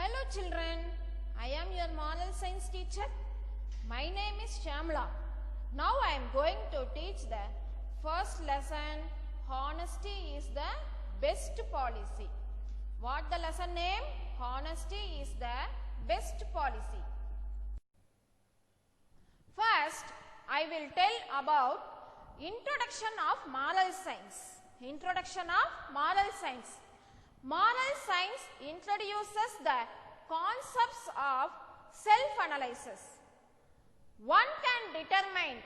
Hello children, I am your moral science teacher. My name is Shamla. Now I am going to teach the first lesson, honesty is the best policy. What the lesson name? Honesty is the best policy. First, I will tell about introduction of moral science. Introduction of moral science. Moral science introduces the concepts of self-analysis. One can determine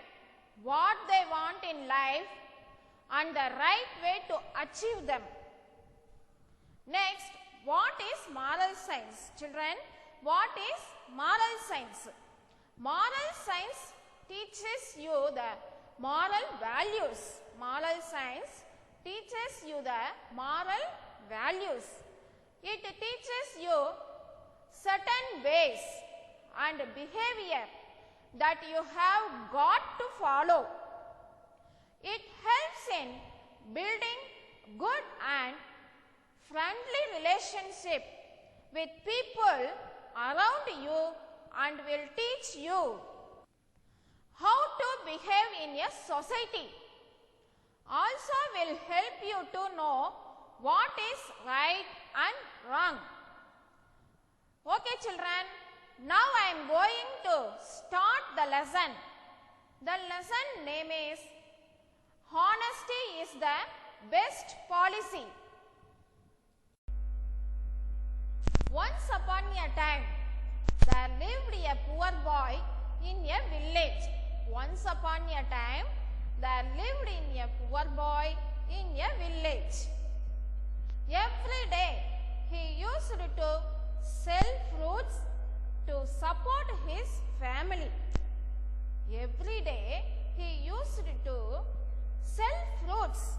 what they want in life and the right way to achieve them. Next, what is moral science? Children, what is moral science? Moral science teaches you the moral values. Moral science teaches you the moral values. It teaches you certain ways and behavior that you have got to follow. It helps in building good and friendly relationship with people around you and will teach you how to behave in a society. Also will help you to know what is right and wrong. Okay children, now I am going to start the lesson. The lesson name is Honesty is the Best Policy. Once upon a time, there lived a poor boy in a village. Once upon a time, there lived in a poor boy in a village. Every day, he used to sell fruits to support his family. Every day, he used to sell fruits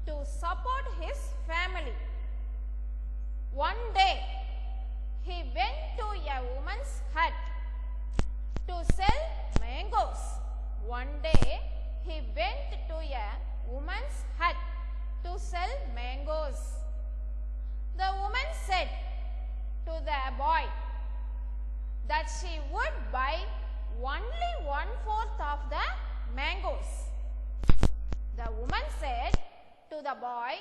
to support his family. One day, he went to a woman's hut to sell mangoes. One day, he went to a woman's hut to sell mangoes. The woman said to the boy that she would buy only 1/4 of the mangoes. The woman said to the boy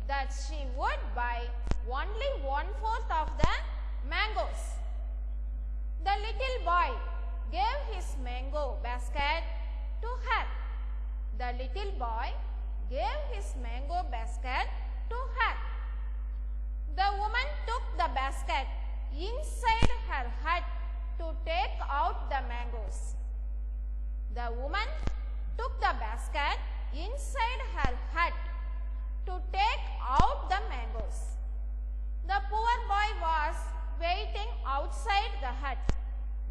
that she would buy only 1/4 of the mangoes. The little boy gave his mango basket to her. The little boy gave his mango basket to her. The woman took the basket inside her hut to take out the mangoes. The woman took the basket inside her hut to take out the mangoes. The poor boy was waiting outside the hut.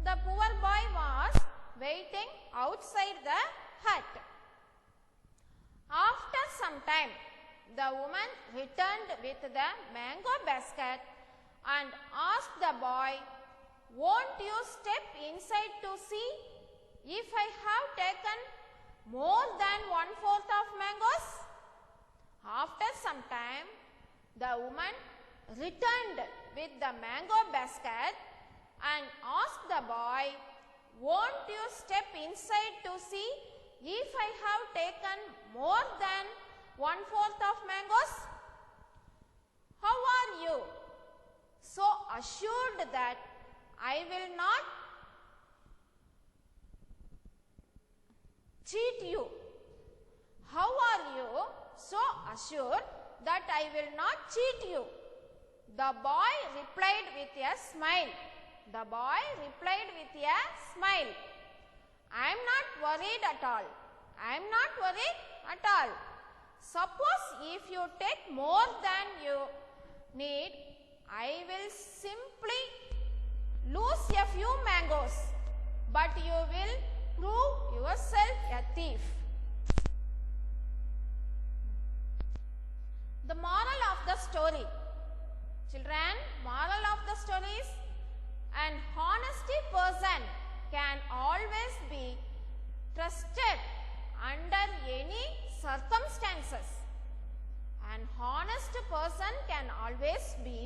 The poor boy was waiting outside the hut. After some time, the woman returned with the mango basket and asked the boy, "Won't you step inside to see if I have taken more than 1/4 of mangoes?" After some time, the woman returned with the mango basket and asked the boy, "Won't you step inside to see if I have taken more than 1/4 of mangoes?" How are you so assured that I will not cheat you? How are you so assured that I will not cheat you? The boy replied with a smile. The boy replied with a smile, "I am not worried at all. I am not worried at all. Suppose if you take more than you need, I will simply lose a few mangoes, but you will prove yourself a thief." The moral of the story. Children, moral of the story is an honesty person can always be trusted under any circumstances. An honest person can always be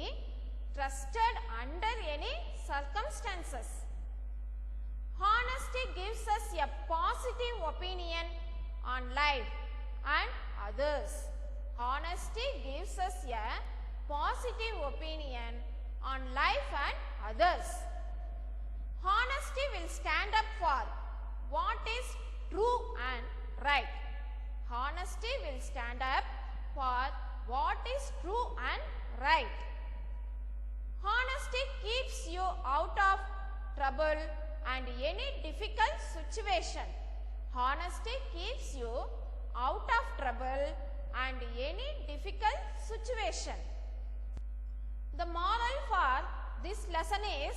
trusted under any circumstances. Honesty gives us a positive opinion on life and others. Honesty gives us a positive opinion on life and others. Honesty will stand up for what is true and right. Honesty will stand up for what is true and right. Honesty keeps you out of trouble and any difficult situation. Honesty keeps you out of trouble and any difficult situation. The moral for this lesson is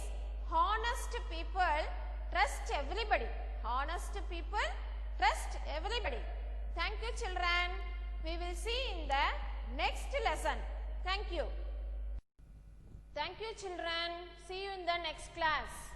honest people trust everybody. Honest people trust everybody. Thank you, children. We will see in the next lesson. Thank you. Thank you, children. See you in the next class.